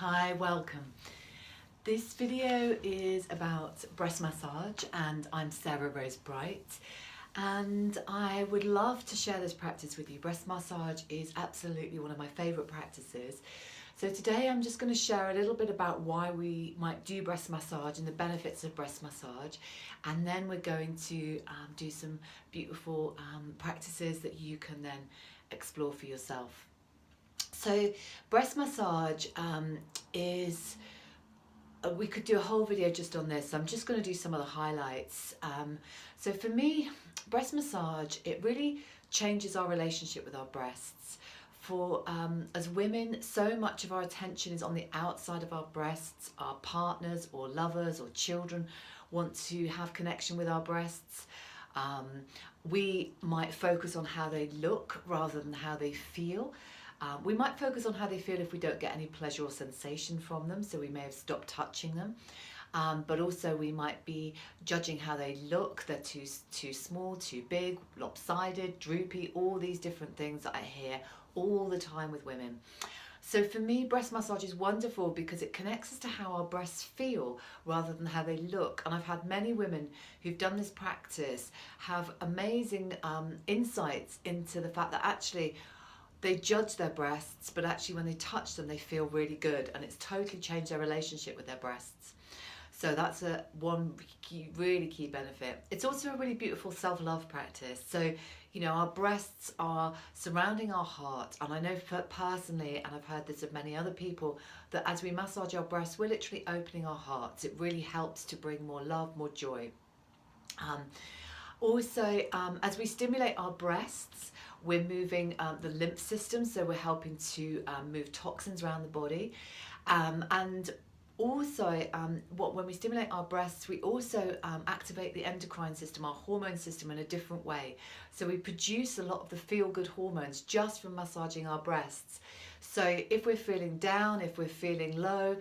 Hi, welcome. This video is about breast massage and I'm Sarah Rose Bright and I would love to share this practice with you. Breast massage is absolutely one of my favourite practices. So today I'm just going to share a little bit about why we might do breast massage and the benefits of breast massage, and then we're going to do some beautiful practices that you can then explore for yourself. So breast massage is, we could do a whole video just on this. So I'm just going to do some of the highlights. So for me, breast massage, it really changes our relationship with our breasts. For as women, so much of our attention is on the outside of our breasts. Our partners or lovers or children want to have connection with our breasts. We might focus on how they look rather than how they feel. We might focus on how they feel if we don't get any pleasure or sensation from them, so we may have stopped touching them. But also we might be judging how they look. They're too small, too big, lopsided, droopy, all these different things that I hear all the time with women. So for me, breast massage is wonderful because it connects us to how our breasts feel rather than how they look. And I've had many women who've done this practice have amazing insights into the fact that actually they judge their breasts, but actually when they touch them, they feel really good, and it's totally changed their relationship with their breasts. So that's one really key benefit. It's also a really beautiful self-love practice. So, you know, our breasts are surrounding our heart, and I know personally, and I've heard this of many other people, that as we massage our breasts, we're literally opening our hearts. It really helps to bring more love, more joy. Also, as we stimulate our breasts, we're moving the lymph system, so we're helping to move toxins around the body. And also, when we stimulate our breasts, we also activate the endocrine system, our hormone system, in a different way. So we produce a lot of the feel-good hormones just from massaging our breasts. So if we're feeling down, if we're feeling low,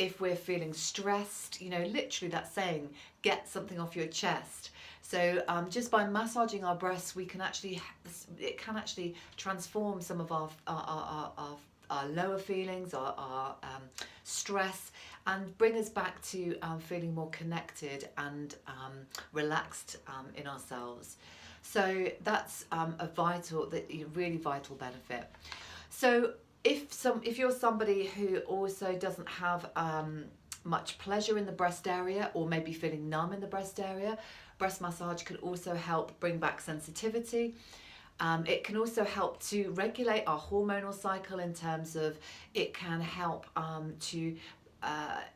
if we're feeling stressed, you know, literally that saying, get something off your chest. So just by massaging our breasts, it can actually transform some of our lower feelings, our stress, and bring us back to feeling more connected and relaxed in ourselves. So that's a really vital benefit. So if you're somebody who also doesn't have much pleasure in the breast area, or maybe feeling numb in the breast area, breast massage can also help bring back sensitivity. It can also help to regulate our hormonal cycle in terms of it can help to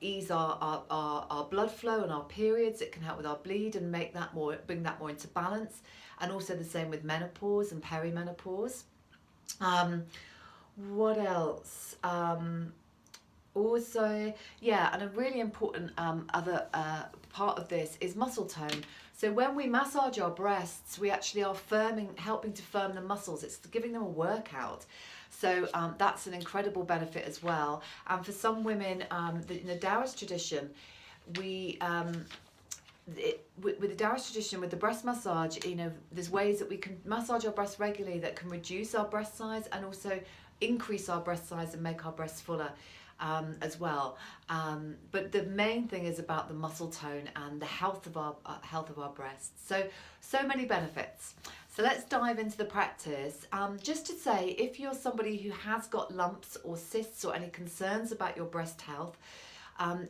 ease our blood flow and our periods. It can help with our bleed and bring that more into balance. And also the same with menopause and perimenopause. What else? Also, yeah, and a really important other part of this is muscle tone. So when we massage our breasts, we actually are helping to firm the muscles. It's giving them a workout. So that's an incredible benefit as well. And for some women, in the Taoist tradition, with the Taoist tradition, with the breast massage, you know, there's ways that we can massage our breasts regularly that can reduce our breast size and also increase our breast size and make our breasts fuller as well. But the main thing is about the muscle tone and the health of our breasts. So many benefits. So let's dive into the practice. Just to say, if you're somebody who has got lumps or cysts or any concerns about your breast health,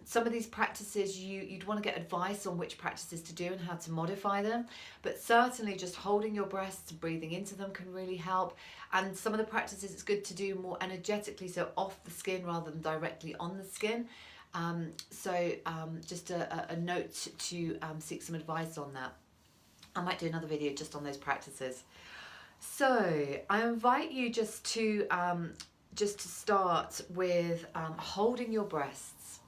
some of these practices you'd want to get advice on which practices to do and how to modify them, but certainly just holding your breasts and breathing into them can really help. And some of the practices it's good to do more energetically, so off the skin rather than directly on the skin. Just a note to seek some advice on that. I might do another video just on those practices. So I invite you just to start with holding your breasts.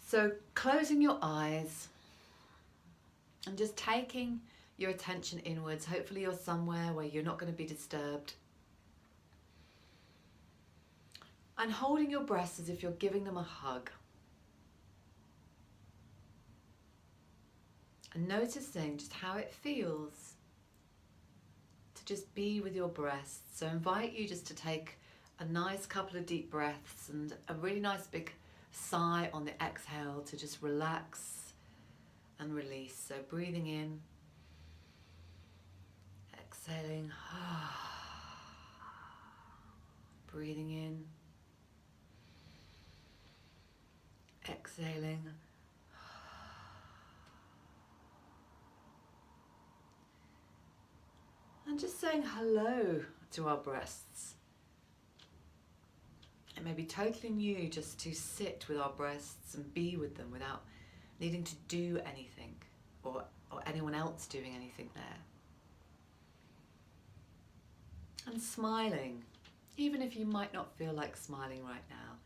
So closing your eyes and just taking your attention inwards. Hopefully you're somewhere where you're not going to be disturbed. And holding your breasts as if you're giving them a hug. And noticing just how it feels to just be with your breasts. So I invite you just to take a nice couple of deep breaths and a really nice big sigh on the exhale to just relax and release. So breathing in, exhaling, breathing in, exhaling, and just saying hello to our breasts. It may be totally new just to sit with our breasts and be with them without needing to do anything or anyone else doing anything there. And smiling, even if you might not feel like smiling right now.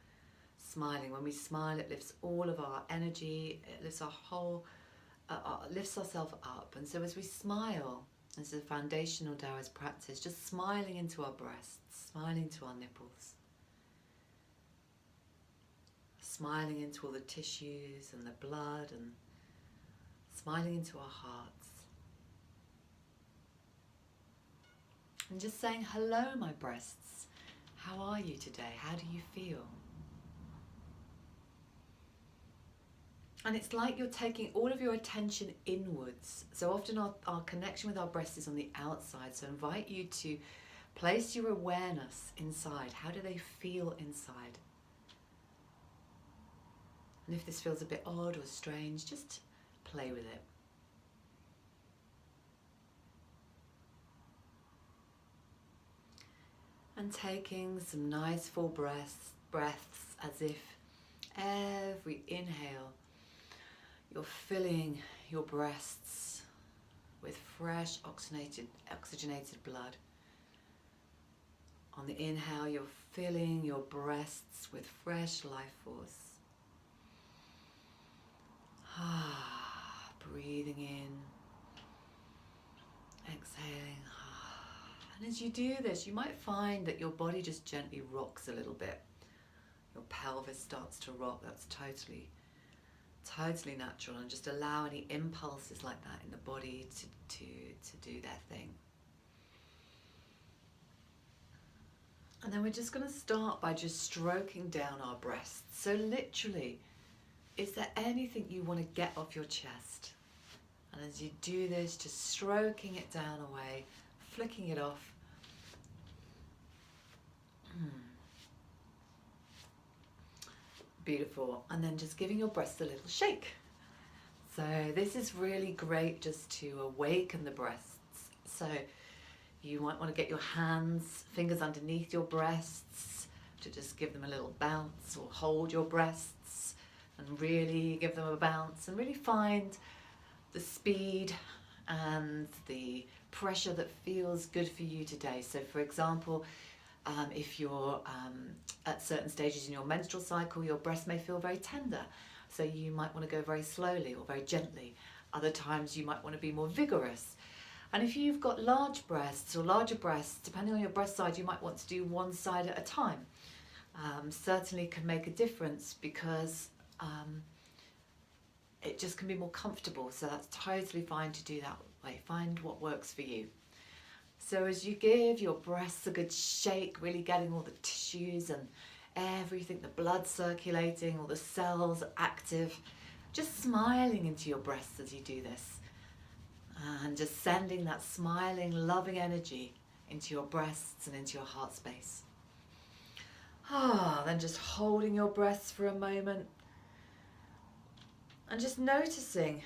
Smiling, when we smile, it lifts all of our energy, it lifts our whole, lifts ourselves up. And so as we smile, this is a foundational Taoist practice, just smiling into our breasts, smiling to our nipples, smiling into all the tissues and the blood, and smiling into our hearts. And just saying, hello, my breasts. How are you today? How do you feel? And it's like you're taking all of your attention inwards. So often our connection with our breasts is on the outside. So I invite you to place your awareness inside. How do they feel inside? And if this feels a bit odd or strange, just play with it. And taking some nice full breaths as if every inhale you're filling your breasts with fresh oxygenated blood. On the inhale, you're filling your breasts with fresh life force. Breathing in, exhaling. And as you do this, you might find that your body just gently rocks a little bit. Your pelvis starts to rock. That's totally natural, and just allow any impulses like that in the body to do their thing. And then we're just going to start by just stroking down our breasts. So literally, is there anything you want to get off your chest? And as you do this, just stroking it down away, flicking it off. Beautiful. And then just giving your breasts a little shake. So this is really great just to awaken the breasts. So you might want to get your fingers underneath your breasts to just give them a little bounce, or hold your breasts and really give them a bounce and really find the speed and the pressure that feels good for you today. So for example, if you're at certain stages in your menstrual cycle, your breast may feel very tender. So you might want to go very slowly or very gently. Other times you might want to be more vigorous. And if you've got large breasts or larger breasts, depending on your breast size, you might want to do one side at a time. Certainly can make a difference because it just can be more comfortable. So that's totally fine to do that way. Find what works for you. So as you give your breasts a good shake, really getting all the tissues and everything, the blood circulating, all the cells active, just smiling into your breasts as you do this. And just sending that smiling, loving energy into your breasts and into your heart space. Then just holding your breasts for a moment. And just noticing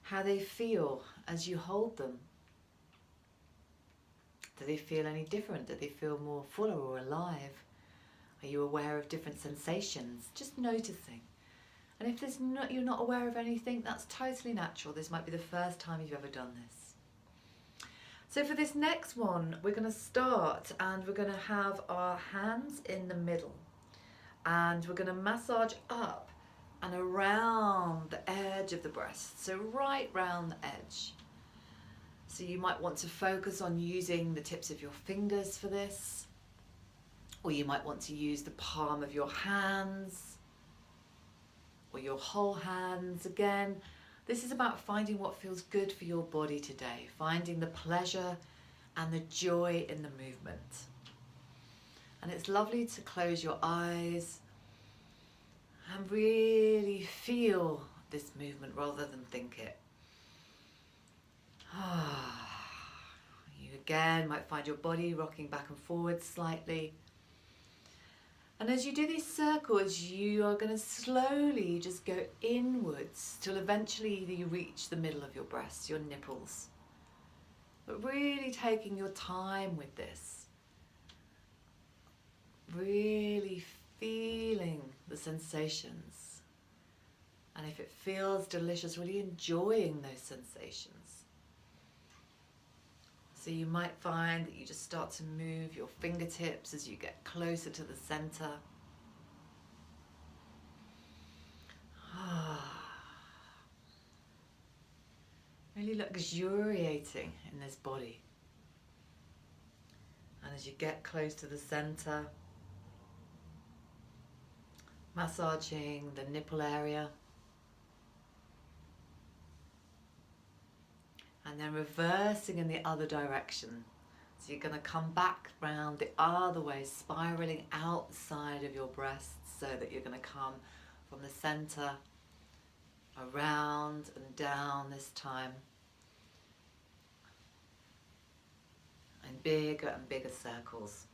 how they feel as you hold them. Do they feel any different? Do they feel more fuller or alive? Are you aware of different sensations? Just noticing. And if you're not aware of anything, that's totally natural. This might be the first time you've ever done this. So for this next one, we're going to start and we're going to have our hands in the middle. And we're going to massage up and around the edge of the breast. So right round the edge. So you might want to focus on using the tips of your fingers for this, or you might want to use the palm of your hands, or your whole hands. Again, this is about finding what feels good for your body today, finding the pleasure and the joy in the movement. And it's lovely to close your eyes and really feel this movement rather than think it. You again might find your body rocking back and forward slightly. And as you do these circles, you are going to slowly just go inwards till eventually you reach the middle of your breast, your nipples. But really taking your time with this. Really feeling the sensations. And if it feels delicious, really enjoying those sensations. So you might find that you just start to move your fingertips as you get closer to the center. Really luxuriating in this body. And as you get close to the center, massaging the nipple area. And then reversing in the other direction. So you're going to come back round the other way, spiraling outside of your breasts, so that you're going to come from the center, around and down this time. In bigger and bigger circles.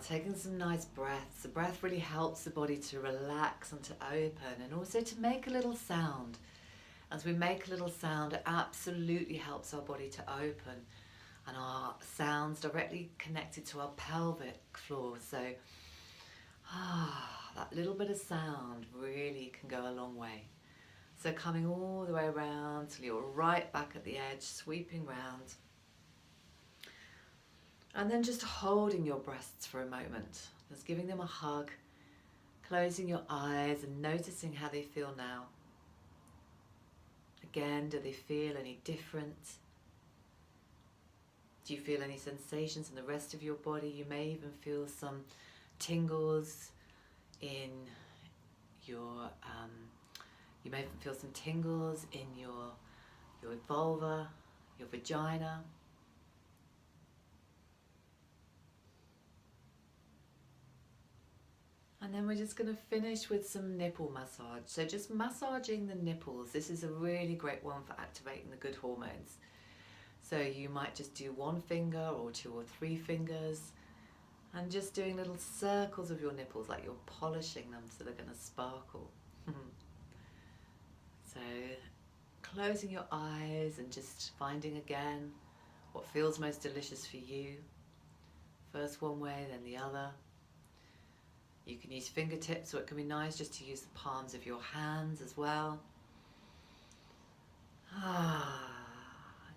Taking some nice breaths. The breath really helps the body to relax and to open, and also to make a little sound. As we make a little sound, it absolutely helps our body to open, and our sounds directly connected to our pelvic floor. So that little bit of sound really can go a long way. So coming all the way around till you're right back at the edge, sweeping round. And then just holding your breasts for a moment, just giving them a hug, closing your eyes and noticing how they feel now. Again, do they feel any different? Do you feel any sensations in the rest of your body? You may even feel some tingles in your, you may even feel some tingles in your vulva, your vagina. And then we're just going to finish with some nipple massage. So just massaging the nipples. This is a really great one for activating the good hormones. So you might just do one finger or 2 or 3 fingers and just doing little circles of your nipples like you're polishing them so they're going to sparkle. So closing your eyes and just finding again what feels most delicious for you. First one way, then the other. You can use fingertips, or it can be nice just to use the palms of your hands as well.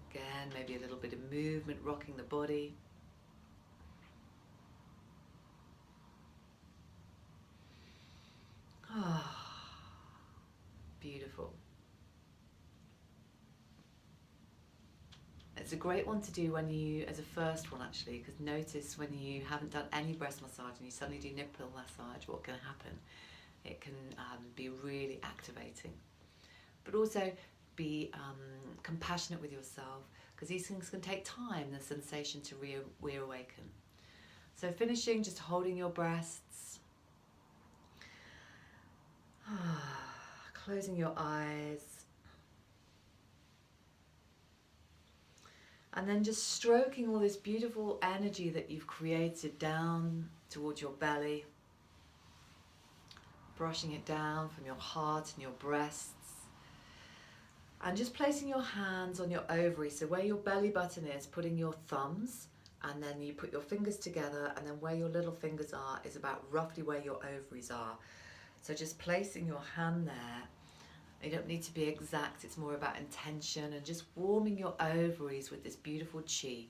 Again, maybe a little bit of movement, rocking the body. Beautiful. It's a great one to do when you, as a first one actually, because notice when you haven't done any breast massage and you suddenly do nipple massage, what can happen? It can be really activating. But also be compassionate with yourself, because these things can take time, the sensation to reawaken. So finishing, just holding your breasts, closing your eyes, and then just stroking all this beautiful energy that you've created down towards your belly, brushing it down from your heart and your breasts, and just placing your hands on your ovaries. So where your belly button is, putting your thumbs, and then you put your fingers together, and then where your little fingers are is about roughly where your ovaries are. So just placing your hand there. You don't need to be exact, it's more about intention and just warming your ovaries with this beautiful chi.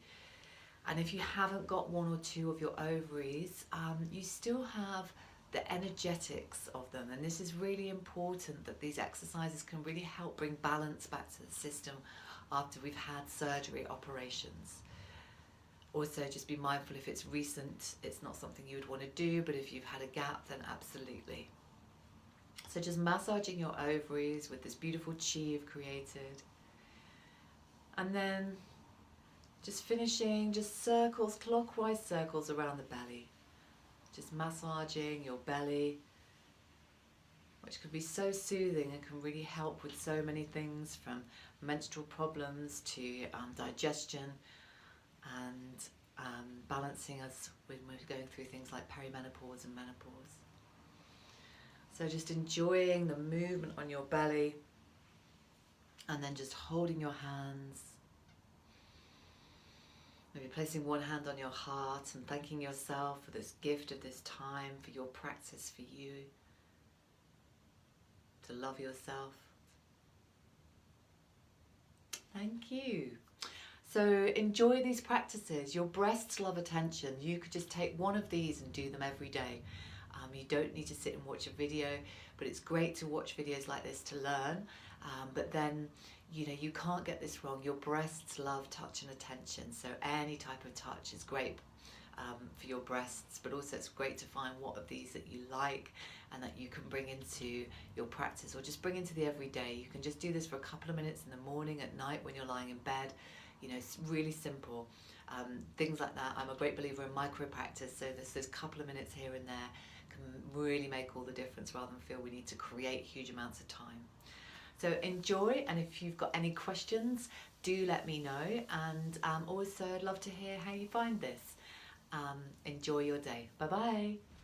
And if you haven't got 1 or 2 of your ovaries, you still have the energetics of them. And this is really important, that these exercises can really help bring balance back to the system after we've had surgery, operations. Also, just be mindful if it's recent, it's not something you would want to do, but if you've had a gap, then absolutely. So just massaging your ovaries with this beautiful chi you've created. And then just finishing, just circles, clockwise circles around the belly. Just massaging your belly, which can be so soothing and can really help with so many things, from menstrual problems to digestion and balancing us when we're going through things like perimenopause and menopause. So just enjoying the movement on your belly, and then just holding your hands. Maybe placing one hand on your heart and thanking yourself for this gift of this time, for your practice, for you to love yourself. Thank you. So enjoy these practices. Your breasts love attention. You could just take one of these and do them every day. You don't need to sit and watch a video, but it's great to watch videos like this to learn. But then, you can't get this wrong. Your breasts love touch and attention. So any type of touch is great for your breasts, but also it's great to find what of these that you like and that you can bring into your practice, or just bring into the everyday. You can just do this for a couple of minutes in the morning, at night, when you're lying in bed. It's really simple. Things like that. I'm a great believer in micro practice, so those couple of minutes here and there can really make all the difference, rather than feel we need to create huge amounts of time. So enjoy, and if you've got any questions, do let me know, and also I'd love to hear how you find this. Enjoy your day. Bye bye.